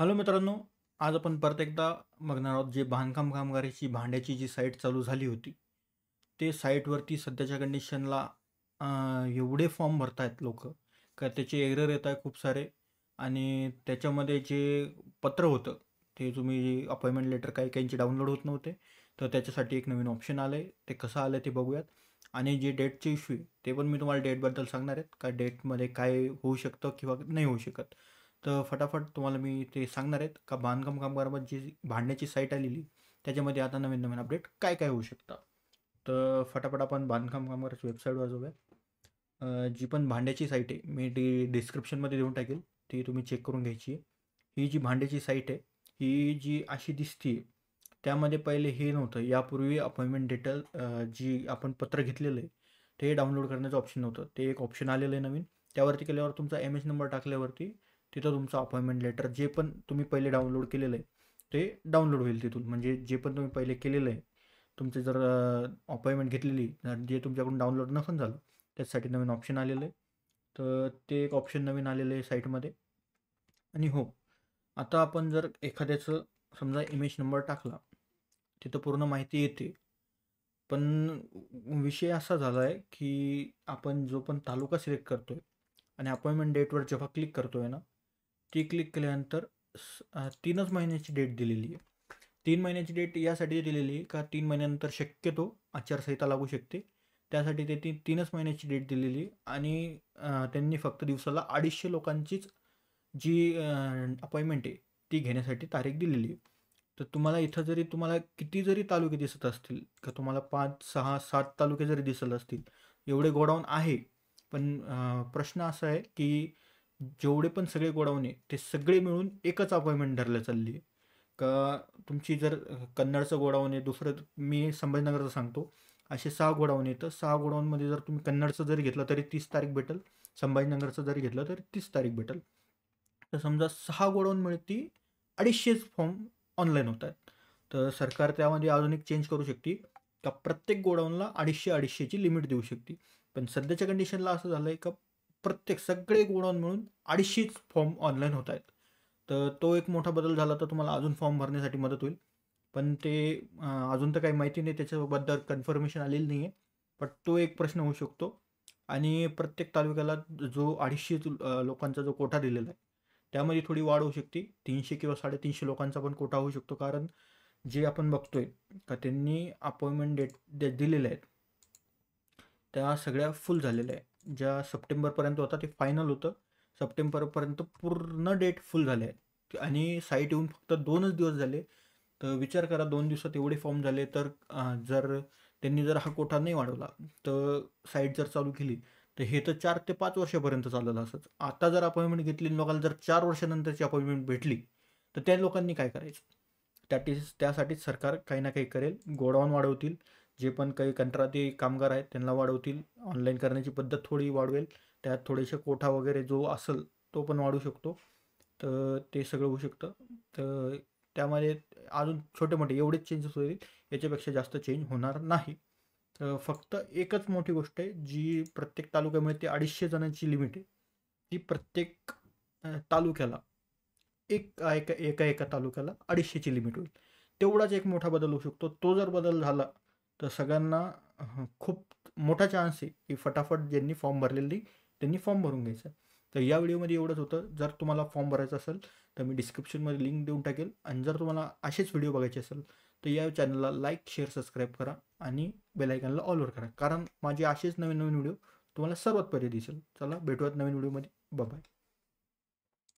Hello मित्रांनो, आज आपण परत एकदा बघणार आहोत जे बांधकाम कामगाराची भांड्याची जी साईट चालू झाली होती, ते साईटवरती सध्याच्या कंडिशनला एवढे फॉर्म भरतायत लोकं, का त्याचे एरर येत आहे खूप सारे आणि त्याच्यामध्ये जे पत्र होतं, ते तुम्ही अपॉइंटमेंट लेटर काही काहींचे डाउनलोड होत नव्हते. तर त्याच्यासाठी एक नवीन ऑप्शन आलं आहे. ते कसं आलं ते बघूयात. आणि जे डेटचे इश्यू आहे, ते पण मी तुम्हाला डेटबद्दल सांगणार आहेत, का डेटमध्ये काय होऊ शकतं किंवा नाही होऊ शकत. तर फटाफट तुम्हाला मी ते सांगणार आहेत का बांधकाम कामगारामध्ये जी भांडण्याची साईट आलेली त्याच्यामध्ये आता नवीन नवीन अपडेट काय काय होऊ शकतं. तर फटाफट आपण बांधकाम कामगाराची वेबसाईटवर जाऊया. जी पण भांड्याची साईट आहे मी ती डिस्क्रिप्शनमध्ये देऊन टाकेल, ती तुम्ही चेक करून घ्यायची आहे. ही जी भांड्याची साईट आहे ही जी अशी दिसते त्यामध्ये पहिले हे नव्हतं. यापूर्वी अपॉइंटमेंट डिटेल जी आपण पत्र घेतलेलं आहे ते डाउनलोड करण्याचं ऑप्शन नव्हतं. ते एक ऑप्शन आलेलं आहे नवीन. त्यावरती केल्यावर तुमचा एम एच नंबर टाकल्यावरती तिथं तुमचं अपॉइंटमेंट लेटर जे पण तुम्ही पहिले डाउनलोड केलेलं आहे ते डाउनलोड होईल तिथून. म्हणजे जे पण तुम्ही पहिले केलेलं आहे तुमचे जर अपॉइंटमेंट घेतलेली जे तुमच्याकडून डाउनलोड नसेल झालं त्यासाठी नवीन ऑप्शन आलेलं आहे. तर ते एक ऑप्शन नवीन आलेलं आहे साईटमध्ये. आणि हो, आता आपण जर एखाद्याचं समजा इमेज नंबर टाकला तिथं पूर्ण माहिती येते. पण विषय असा झाला आहे की आपण जो पण तालुका सिलेक्ट करतोय आणि अपॉइंटमेंट डेटवर जेव्हा क्लिक करतोय ना, ती क्लिक केल्यानंतर 3च महिन्याची डेट दिलेली आहे. 3 महिन्याची डेट यासाठी दिलेली आहे का 3 महिन्यानंतर शक्यतो आचारसंहिता लागू शकते. त्यासाठी ते 3च महिन्याची डेट दिलेली आहे. आणि त्यांनी फक्त दिवसाला 250 लोकांचीच जी अपॉइंटमेंट आहे ती घेण्यासाठी तारीख दिलेली आहे. तर तुम्हाला इथं जरी तुम्हाला किती जरी तालुके दिसत असतील का तुम्हाला 5, 6, 7 तालुके जरी दिसत असतील, एवढे गोडाऊन आहे. पण प्रश्न असा आहे की जेवढे पण सगळे गोडाऊन आहे ते सगळे मिळून एकच अपॉइंटमेंट धरल्या चालली आहे. का तुमची जर कन्नडचं गोडाऊन आहे, दुसरं मी संभाजीनगरचं सांगतो. असे 6 गोडाऊन आहेत. तर 6 गोडाऊनमध्ये जर तुम्ही कन्नडचं जरी घेतलं तरी 30 तारीख भेटेल. संभाजीनगरचं जरी घेतलं तरी 30 तारीख भेटेल. तर समजा 6 गोडाऊन मिळती 250 फॉर्म ऑनलाईन होत आहेत. तर सरकार त्यामध्ये अजून एक चेंज करू शकते का प्रत्येक गोडाऊनला 250-250ची लिमिट देऊ शकते. पण सध्याच्या कंडिशनला असं झालं आहे का प्रत्येक सगळे गोडाऊन मिळून 250च फॉर्म ऑनलाईन होत आहेत. तर तो एक मोठा बदल झाला तर तुम्हाला अजून फॉर्म भरण्यासाठी मदत होईल. पण ते अजून तर काही माहिती नाही, त्याच्याबद्दल कन्फर्मेशन आलेली नाही आहे. पण तो एक प्रश्न होऊ शकतो. आणि प्रत्येक तालुक्याला जो 250 लोकांचा जो कोटा दिलेला आहे त्यामध्ये थोडी वाढ होऊ शकते. 300 किंवा 350 लोकांचा पण कोटा होऊ शकतो. कारण जे आपण बघतोय का त्यांनी अपॉइंटमेंट डेट दिलेल्या आहेत त्या सगळ्या फुल झालेल्या आहे. ज्या सप्टेंबरपर्यंत होता ते फायनल होतं. सप्टेंबरपर्यंत पूर्ण डेट फुल झाले आहेत आणि साईट येऊन फक्त 2च दिवस झाले. तर विचार करा 2 दिवसात एवढे फॉर्म झाले. तर जर त्यांनी जर हा कोटा नाही वाढवला तर साईट जर चालू केली तर हे तर 4 ते 5 वर्षापर्यंत चाललं असंच. आता जर अपॉइंटमेंट घेतली आणि लोकांना जर 4 वर्षानंतरची अपॉइंटमेंट भेटली तर त्या लोकांनी काय करायचं. त्यासाठीच सरकार काही ना काही करेल. गोडाऊन वाढवतील, जे पण काही कंत्राटी कामगार आहेत त्यांना वाढवतील, ऑनलाईन करण्याची पद्धत थोडी वाढवेल, त्यात थोडेसे कोठा वगैरे जो असेल तो पण वाढू शकतो. तर ते सगळं होऊ शकतं. तर त्यामध्ये अजून छोटे मोठे एवढेच चेंजेस होईल, याच्यापेक्षा जास्त चेंज होणार नाही. तर फक्त एकच मोठी गोष्ट आहे जी प्रत्येक तालुक्यामध्ये ती 250 जणांची लिमिट आहे. ती प्रत्येक तालुक्याला एका तालुक्याला 250ची लिमिट होईल. तेवढाच एक मोठा बदल होऊ शकतो. तो जर बदल झाला तर सगळ्यांना खूप मोठा चान्स आहे की फटाफट ज्यांनी फॉर्म भरलेले नाही त्यांनी फॉर्म भरून घ्यायचा. तर या व्हिडिओमध्ये एवढंच होतं. जर तुम्हाला फॉर्म भरायचा असेल तर मी डिस्क्रिप्शनमध्ये लिंक देऊन टाकेल. आणि जर तुम्हाला असेच व्हिडिओ बघायचे असेल तर या चॅनलला लाईक, शेअर, सबस्क्राईब करा आणि बेल आयकॉनला ऑलवर करा. कारण माझे असेच नवीन नवीन व्हिडिओ तुम्हाला सर्वात पहिले दिसेल. चला भेटूयात नवीन व्हिडिओमध्ये. बाय.